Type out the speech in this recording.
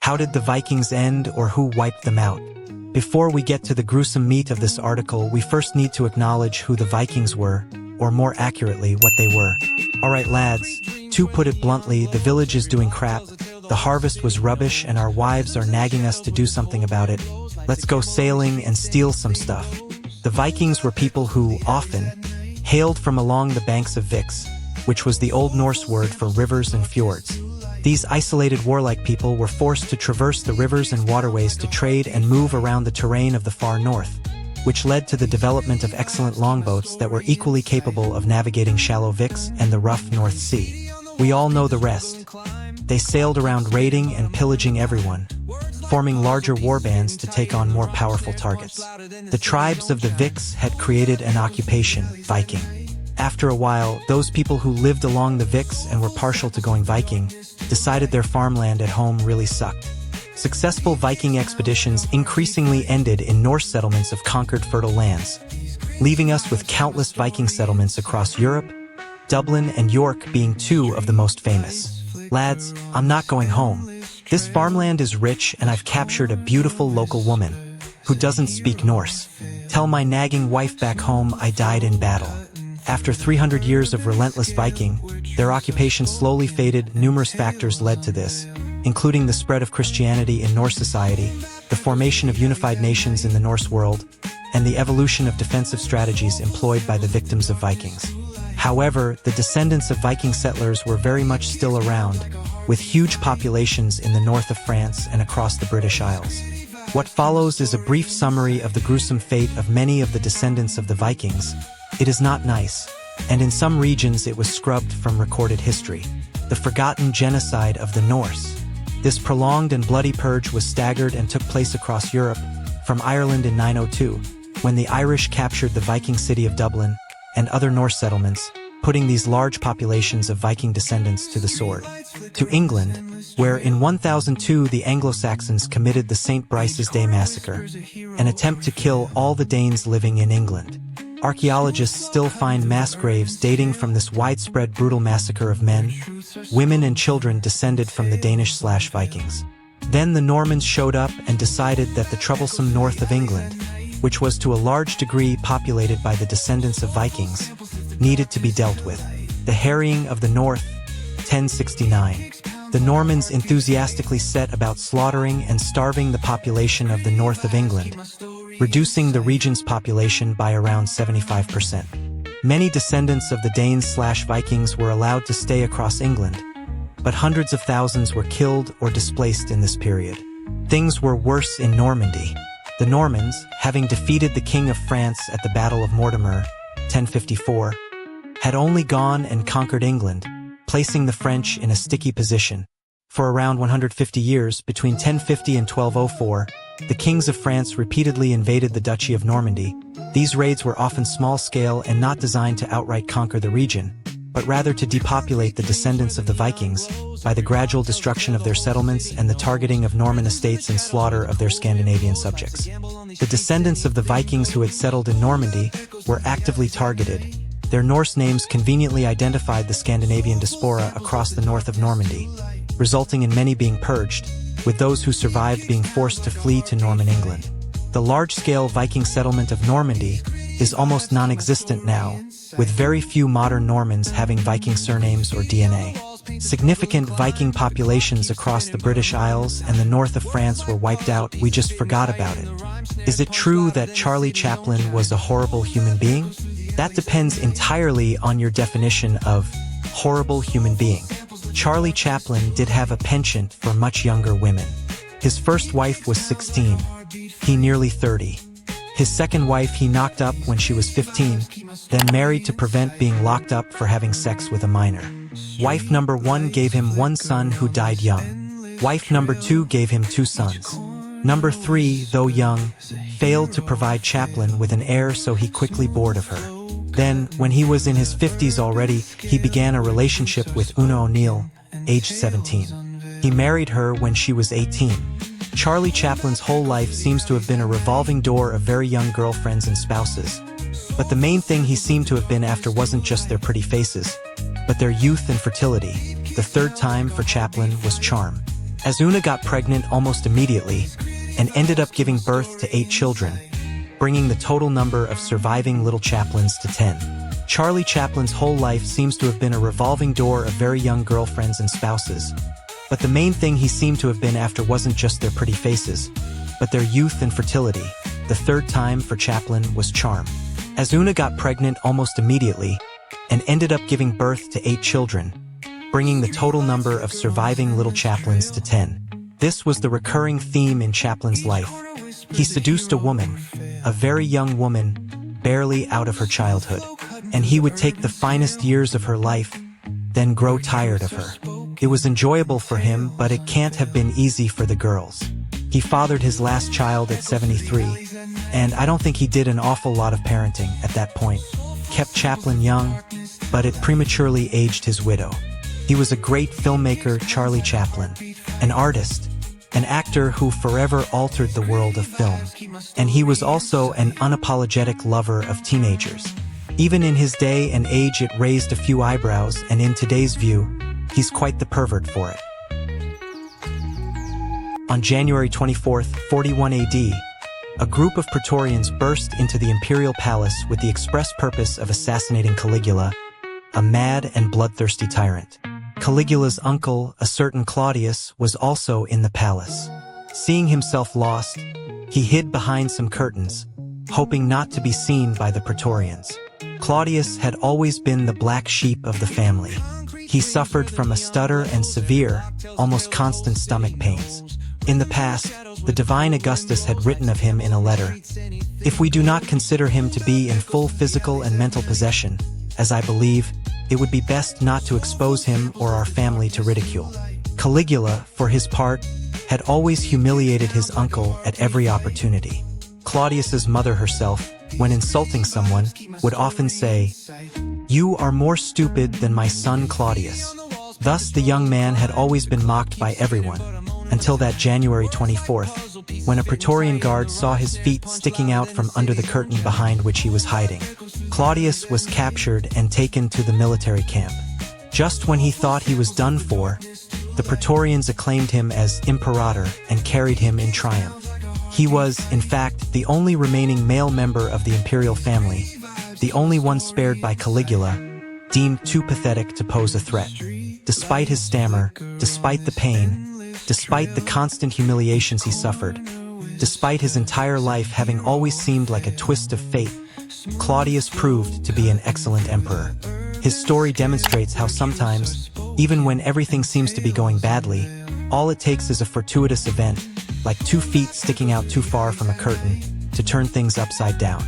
How did the Vikings end, or who wiped them out? Before we get to the gruesome meat of this article, we first need to acknowledge who the Vikings were, or more accurately, what they were. Alright lads, to put it bluntly, the village is doing crap, the harvest was rubbish, and our wives are nagging us to do something about it. Let's go sailing and steal some stuff. The Vikings were people who, often, hailed from along the banks of Vix, which was the Old Norse word for rivers and fjords. These isolated warlike people were forced to traverse the rivers and waterways to trade and move around the terrain of the far north, which led to the development of excellent longboats that were equally capable of navigating shallow Vix and the rough North Sea. We all know the rest. They sailed around raiding and pillaging everyone, forming larger warbands to take on more powerful targets. The tribes of the Vix had created an occupation, Viking. After a while, those people who lived along the Vix and were partial to going Viking decided their farmland at home really sucked. Successful Viking expeditions increasingly ended in Norse settlements of conquered fertile lands, leaving us with countless Viking settlements across Europe, Dublin and York being two of the most famous. Lads, I'm not going home. This farmland is rich and I've captured a beautiful local woman who doesn't speak Norse. Tell my nagging wife back home I died in battle. After 300 years of relentless Viking, their occupation slowly faded. Numerous factors led to this, including the spread of Christianity in Norse society, the formation of unified nations in the Norse world, and the evolution of defensive strategies employed by the victims of Vikings. However, the descendants of Viking settlers were very much still around, with huge populations in the north of France and across the British Isles. What follows is a brief summary of the gruesome fate of many of the descendants of the Vikings. It is not nice, and in some regions it was scrubbed from recorded history. The forgotten genocide of the Norse. This prolonged and bloody purge was staggered and took place across Europe, from Ireland in 902, when the Irish captured the Viking city of Dublin, and other Norse settlements, putting these large populations of Viking descendants to the sword. To England, where in 1002 the Anglo-Saxons committed the St. Brice's Day massacre, an attempt to kill all the Danes living in England. Archaeologists still find mass graves dating from this widespread brutal massacre of men, women and children descended from the Danish/Vikings. Then the Normans showed up and decided that the troublesome north of England, which was to a large degree populated by the descendants of Vikings, needed to be dealt with. The harrying of the north, 1069. The Normans enthusiastically set about slaughtering and starving the population of the north of England, reducing the region's population by around 75%. Many descendants of the Danes/Vikings were allowed to stay across England, but hundreds of thousands were killed or displaced in this period. Things were worse in Normandy. The Normans, having defeated the King of France at the Battle of Mortemer, 1054, had only gone and conquered England, placing the French in a sticky position. For around 150 years, between 1050 and 1204, the kings of France repeatedly invaded the Duchy of Normandy. These raids were often small-scale and not designed to outright conquer the region, but rather to depopulate the descendants of the Vikings by the gradual destruction of their settlements and the targeting of Norman estates and slaughter of their Scandinavian subjects. The descendants of the Vikings who had settled in Normandy were actively targeted. Their Norse names conveniently identified the Scandinavian diaspora across the north of Normandy, resulting in many being purged, with those who survived being forced to flee to Norman England. The large-scale Viking settlement of Normandy is almost non-existent now, with very few modern Normans having Viking surnames or DNA. Significant Viking populations across the British Isles and the north of France were wiped out. We just forgot about it. Is it true that Charlie Chaplin was a horrible human being? That depends entirely on your definition of horrible human being. Charlie Chaplin did have a penchant for much younger women. His first wife was 16. He nearly 30. His second wife he knocked up when she was 15, then married to prevent being locked up for having sex with a minor. Wife number 1 gave him 1 son who died young. Wife number 2 gave him 2 sons. Number 3, though young, failed to provide Chaplin with an heir, so he quickly bored of her. Then, when he was in his 50s already, he began a relationship with Una O'Neill, aged 17. He married her when she was 18. Charlie Chaplin's whole life seems to have been a revolving door of very young girlfriends and spouses. But the main thing he seemed to have been after wasn't just their pretty faces, but their youth and fertility. The third time for Chaplin was charm. As Una got pregnant almost immediately, and ended up giving birth to 8 children, bringing the total number of surviving little Chaplins to 10. Charlie Chaplin's whole life seems to have been a revolving door of very young girlfriends and spouses, but the main thing he seemed to have been after wasn't just their pretty faces, but their youth and fertility. The third time for Chaplin was charm. As Una got pregnant almost immediately, and ended up giving birth to 8 children, bringing the total number of surviving little Chaplins to 10. This was the recurring theme in Chaplin's life. He seduced a woman, a very young woman, barely out of her childhood, and he would take the finest years of her life, then grow tired of her. It was enjoyable for him, but it can't have been easy for the girls. He fathered his last child at 73, and I don't think he did an awful lot of parenting at that point. Kept Chaplin young, but it prematurely aged his widow. He was a great filmmaker, Charlie Chaplin, an artist, an actor who forever altered the world of film. And he was also an unapologetic lover of teenagers. Even in his day and age it raised a few eyebrows, and in today's view, he's quite the pervert for it. On January 24, 41 AD, a group of Praetorians burst into the imperial palace with the express purpose of assassinating Caligula, a mad and bloodthirsty tyrant. Caligula's uncle, a certain Claudius, was also in the palace. Seeing himself lost, he hid behind some curtains, hoping not to be seen by the Praetorians. Claudius had always been the black sheep of the family. He suffered from a stutter and severe, almost constant stomach pains. In the past, the divine Augustus had written of him in a letter, "If we do not consider him to be in full physical and mental possession, as I believe, it would be best not to expose him or our family to ridicule." Caligula, for his part, had always humiliated his uncle at every opportunity. Claudius's mother herself, when insulting someone, would often say, "You are more stupid than my son Claudius." Thus the young man had always been mocked by everyone, until that January 24th, when a Praetorian guard saw his feet sticking out from under the curtain behind which he was hiding. Claudius was captured and taken to the military camp. Just when he thought he was done for, the Praetorians acclaimed him as Imperator and carried him in triumph. He was, in fact, the only remaining male member of the imperial family, the only one spared by Caligula, deemed too pathetic to pose a threat. Despite his stammer, despite the pain, despite the constant humiliations he suffered, despite his entire life having always seemed like a twist of fate, Claudius proved to be an excellent emperor. His story demonstrates how sometimes, even when everything seems to be going badly, all it takes is a fortuitous event, like 2 feet sticking out too far from a curtain, to turn things upside down.